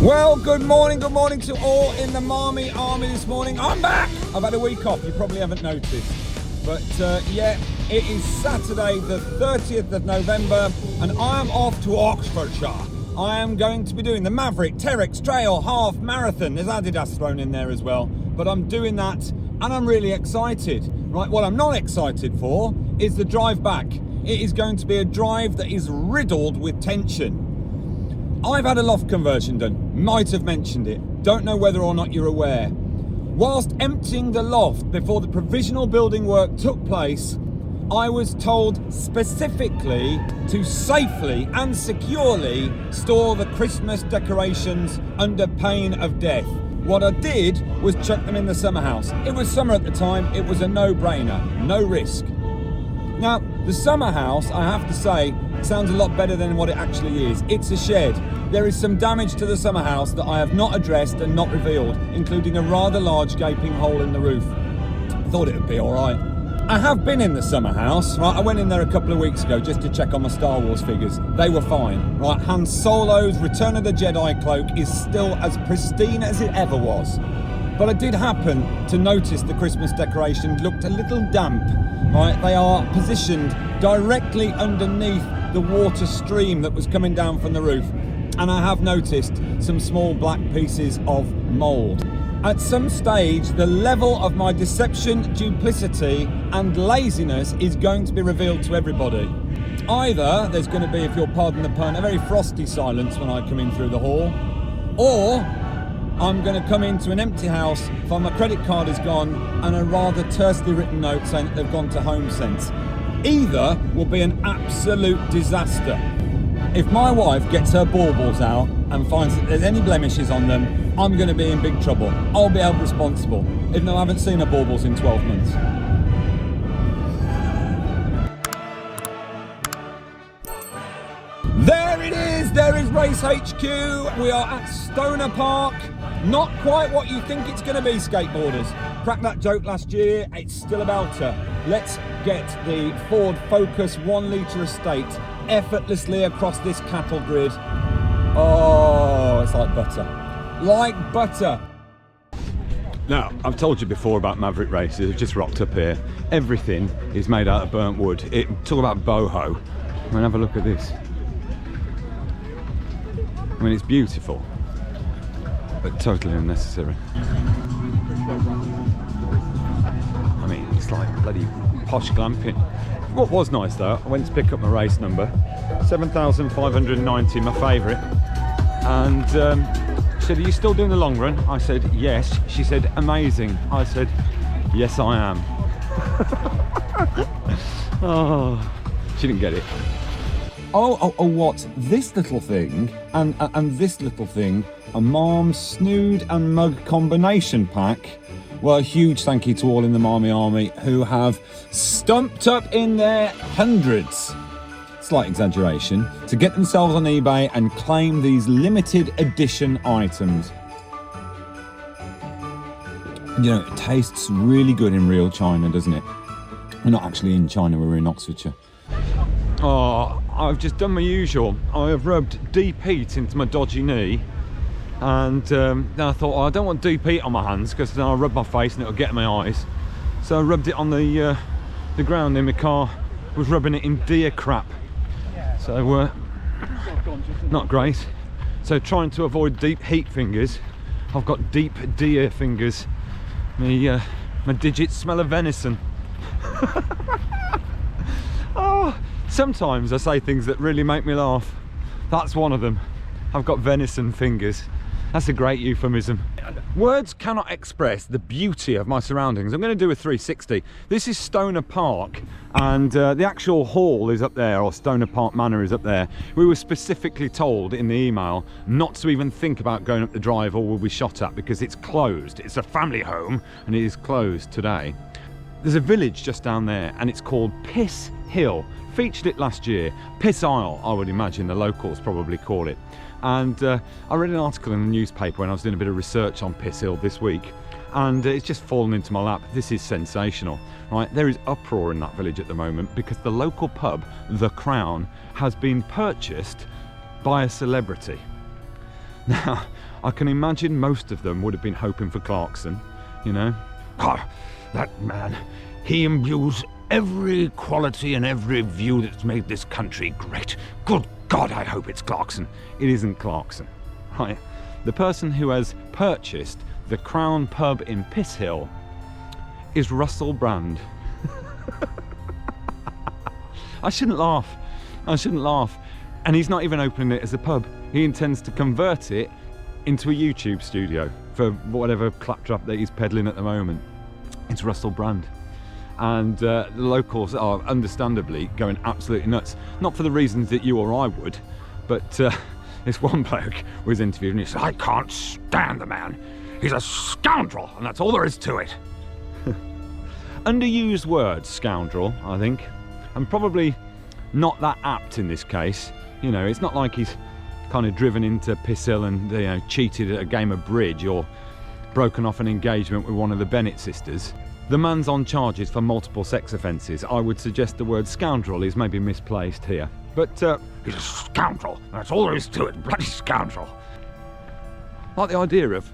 Well, good morning to all in the Marmy Army this morning. I'm back! I've had a week off, you probably haven't noticed. But yeah, it is Saturday the 30th of November and I am off to Oxfordshire. I am going to be doing the Maverick, Terex Trail Half Marathon. There's Adidas thrown in there as well. But I'm doing that and I'm really excited. Right, what I'm not excited for is the drive back. It is going to be a drive that is riddled with tension. I've had a loft conversion done, might have mentioned it, don't know whether or not you're aware. Whilst emptying the loft before the provisional building work took place, I was told specifically to safely and securely store the Christmas decorations under pain of death. What I did was chuck them in the summer house. It was summer at the time, it was a no-brainer, no risk. Now, the summer house, I have to say, sounds a lot better than what it actually is. It's a shed. There is some damage to the summer house that I have not addressed and not revealed, including a rather large gaping hole in the roof. I thought it would be all right. I have been in the summer house, right? I went in there a couple of weeks ago just to check on my Star Wars figures. They were fine, right? Han Solo's Return of the Jedi cloak is still as pristine as it ever was. But I did happen to notice the Christmas decorations looked a little damp, right? They are positioned directly underneath the water stream that was coming down from the roof. And I have noticed some small black pieces of mould. At some stage, the level of my deception, duplicity and laziness is going to be revealed to everybody. Either there's going to be, if you'll pardon the pun, a very frosty silence when I come in through the hall, or I'm going to come into an empty house, find my credit card is gone, and a rather tersely written note saying that they've gone to HomeSense. Either will be an absolute disaster. If my wife gets her baubles out and finds that there's any blemishes on them, I'm going to be in big trouble. I'll be held responsible, even though I haven't seen her baubles in 12 months. There it is, there is Race HQ. We are at Stoner Park. Not quite what you think it's going to be, skateboarders. Cracked that joke last year, it's still about her. Let's get the Ford Focus 1 litre estate effortlessly across this cattle grid. Oh, it's like butter. Like butter. Now, I've told you before about Maverick races. I've just rocked up here. Everything is made out of burnt wood. Talk about boho. I mean, have a look at this. I mean, it's beautiful, but totally unnecessary. I mean, it's like bloody posh glamping. What was nice though, I went to pick up my race number, 7,590, my favourite, and she said, are you still doing the long run? I said, yes. She said, amazing. I said, yes I am. Oh, she didn't get it. Oh, what? This little thing and this little thing, a MARM snood and mug combination pack. Well, a huge thank you to all in the Marmy Army who have stumped up in their hundreds, slight exaggeration, to get themselves on eBay and claim these limited edition items. You know, it tastes really good in real China, doesn't it? We're not actually in China, we're in Oxfordshire. Oh, I've just done my usual. I have rubbed deep heat into my dodgy knee. And then I thought, oh, I don't want deep heat on my hands because then I'll rub my face and it'll get in my eyes. So I rubbed it on the ground in my car. I was rubbing it in deer crap. So not great. So trying to avoid deep heat fingers, I've got deep deer fingers. My digits smell of venison. Oh, sometimes I say things that really make me laugh. That's one of them. I've got venison fingers. That's a great euphemism. Words cannot express the beauty of my surroundings. I'm going to do a 360. This is Stoner Park, and the actual hall is up there, or Stoner Park Manor is up there. We were specifically told in the email not to even think about going up the drive or we'll be shot at because it's closed. It's a family home and it is closed today. There's a village just down there and it's called Piss Hill. Featured it last year. Piss Isle, I would imagine the locals probably call it. And I read an article in the newspaper when I was doing a bit of research on Piss Hill this week, and it's just fallen into my lap. This is sensational, right? There is uproar in that village at the moment because the local pub, The Crown, has been purchased by a celebrity. Now, I can imagine most of them would have been hoping for Clarkson, you know. Ah, that man, he imbues every quality and every view that's made this country great. Good God, I hope it's Clarkson. It isn't Clarkson, right? The person who has purchased the Crown Pub in Piss Hill is Russell Brand. I shouldn't laugh. And he's not even opening it as a pub. He intends to convert it into a YouTube studio for whatever claptrap that he's peddling at the moment. It's Russell Brand. And the locals are understandably going absolutely nuts. Not for the reasons that you or I would, but this one bloke was interviewed and he said, I can't stand the man. He's a scoundrel, and that's all there is to it. Underused word, scoundrel, I think. And probably not that apt in this case. You know, it's not like he's kind of driven into Piss Hill and, you know, cheated at a game of bridge or broken off an engagement with one of the Bennett sisters. The man's on charges for multiple sex offences. I would suggest the word scoundrel is maybe misplaced here. But he's a scoundrel, and that's all there is to it. Bloody scoundrel. I like the idea of,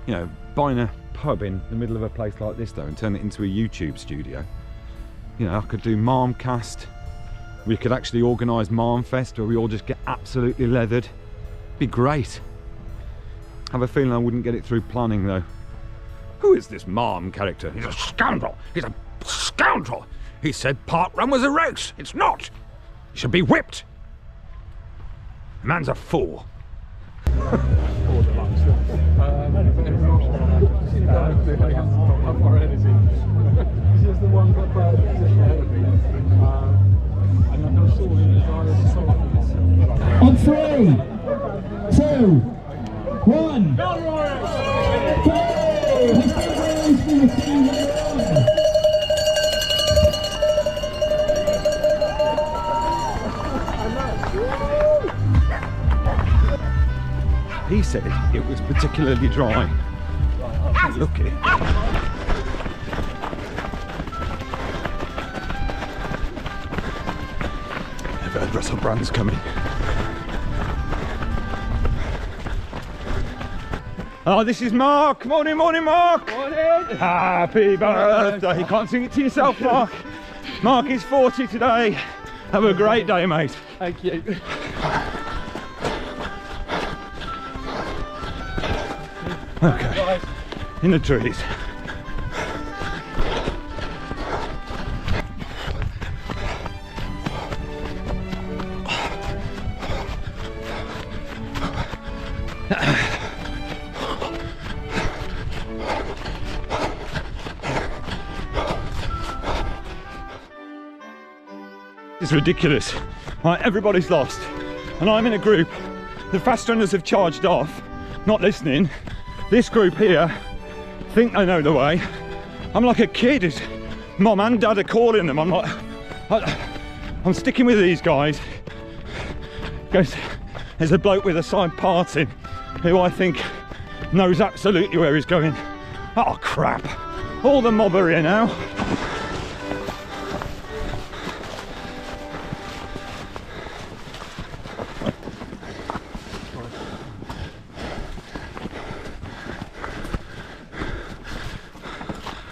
you know, buying a pub in the middle of a place like this though and turn it into a YouTube studio. You know, I could do MARM cast. We could actually organise MARM Fest where we all just get absolutely leathered. Be great. I have a feeling I wouldn't get it through planning though. Who is this MARM character? He's a scoundrel. He's a scoundrel. He said Parkrun was a race. It's not. He should be whipped. The man's a fool. On 3, 2, 1. He said it was particularly dry. Look it. I've heard Russell Brand's coming. Oh, this is Mark. Morning, Mark. Morning. Happy birthday. You can't sing it to yourself, Mark. Mark is 40 today. Have a great day, mate. Thank you. Okay. In the trees. It's ridiculous. Right, everybody's lost, and I'm in a group. The fast runners have charged off, not listening. This group here think they know the way. I'm like a kid. His mom and dad are calling them. I'm sticking with these guys. There's a bloke with a side parting who I think knows absolutely where he's going. Oh crap! All the mob are here now.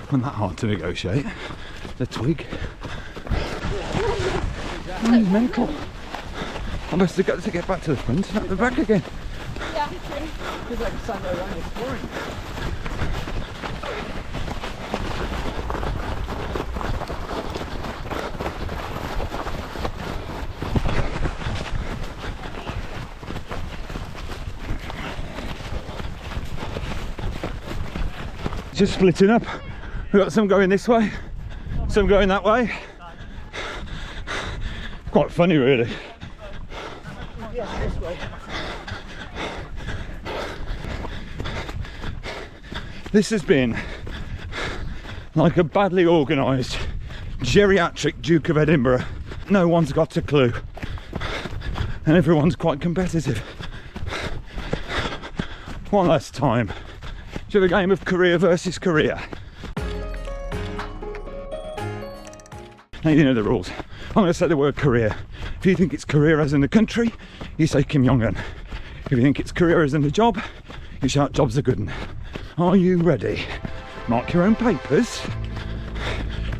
Wasn't that hard to negotiate. The twig. Oh, he's mental. I must have got to get back to the front and at the back again. Yeah, it's like Sunday around exploring. Just splitting up. We've got some going this way, some going that way. Quite funny, really. Yeah, this way. This has been like a badly organised geriatric Duke of Edinburgh. No one's got a clue, and everyone's quite competitive. One last time to the game of career versus career. Now you know the rules. I'm going to say the word career. If you think it's career as in the country, you say Kim Jong-un. If If you think it's career isn't a job, you shout job's a good one. Are you ready? Mark your own papers.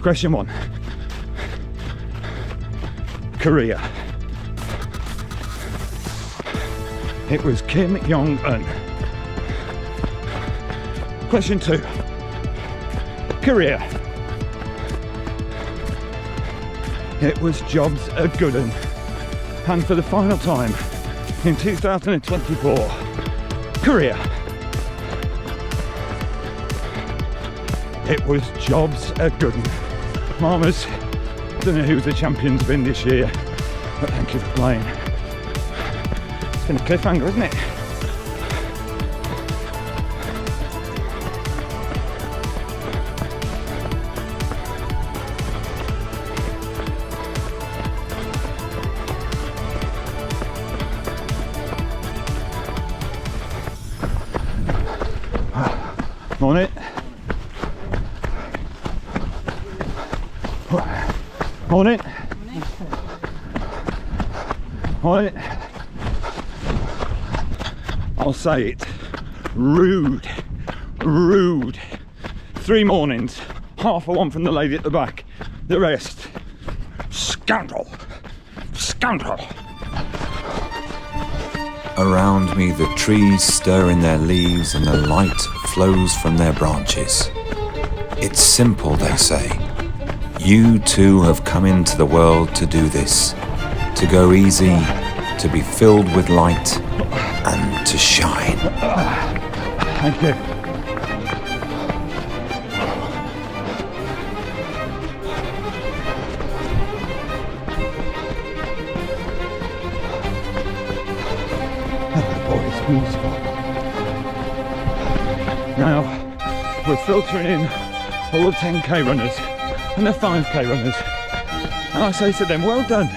Question 1. Korea. It was Kim Jong-un. Question 2. Korea. It was jobs a good one. And for the final time in 2024, Korea. It was jobs a good one. Marmers, don't know who the champions been this year, but thank you for playing. It's been a cliffhanger, isn't it? On it. On it. On it. I'll say it. Rude. Rude. 3 mornings. Half of one from the lady at the back. The rest. Scoundrel. Scoundrel. Around me the trees stir in their leaves and the light flows from their branches. It's simple, they say. You too have come into the world to do this, to go easy, to be filled with light and to shine. Thank you. Beautiful. Now we're filtering in all the 10k runners and the 5k runners, and I say to them, well done.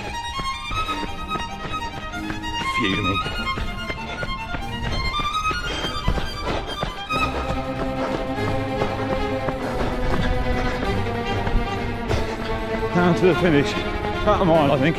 Fuming. Down to the finish, about a mile I think.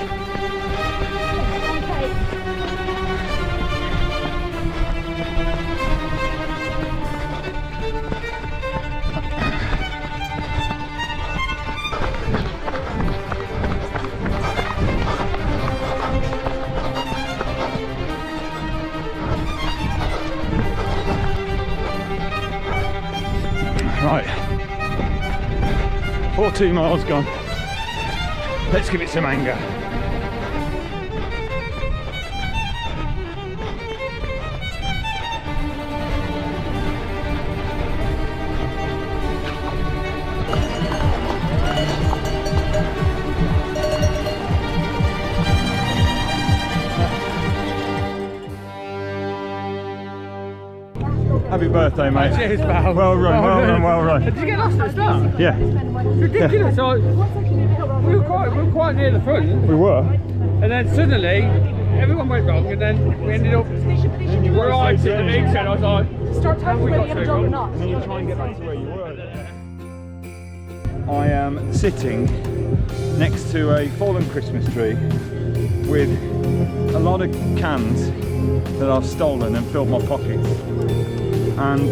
Right, 14 miles gone. Let's give it some anger. Happy birthday, mate. Cheers, pal. Well run, well run, well run. Did you get lost at the start? Yeah. It's ridiculous. So we were quite near the front, We were. and then suddenly everyone went wrong, and then we ended up right at the big end. I was like, Start talking we about got the so other wrong. dog or not. And you try and get back to where you were. I am sitting next to a fallen Christmas tree with a lot of cans that I've stolen and filled my pockets, and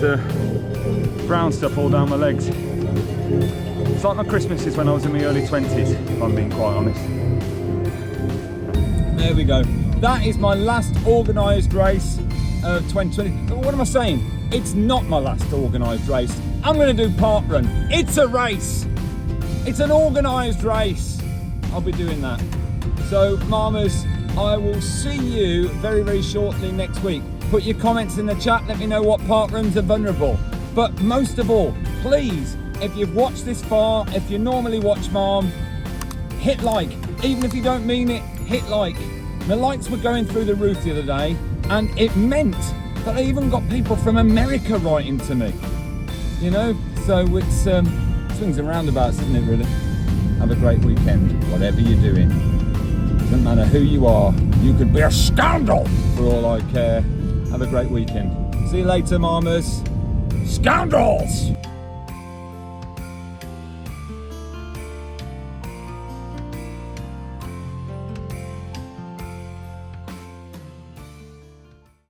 brown stuff all down my legs. It's like my Christmases when I was in my early 20s, if I'm being quite honest. There we go. That is my last organised race of 2020. What am I saying? It's not my last organised race. I'm going to do Parkrun. It's a race. It's an organised race. I'll be doing that. So, Marmers, I will see you very, very shortly next week. Put your comments in the chat. Let me know what Parkruns are vulnerable. But most of all, please, if you've watched this far, if you normally watch MARM, hit like. Even if you don't mean it, hit like. The likes were going through the roof the other day, and it meant that I even got people from America writing to me. You know, so it's swings and roundabouts, isn't it, really? Have a great weekend, whatever you're doing. Doesn't matter who you are, you could be a scoundrel for all I care. Have a great weekend. See you later, Marmers. Scoundrels!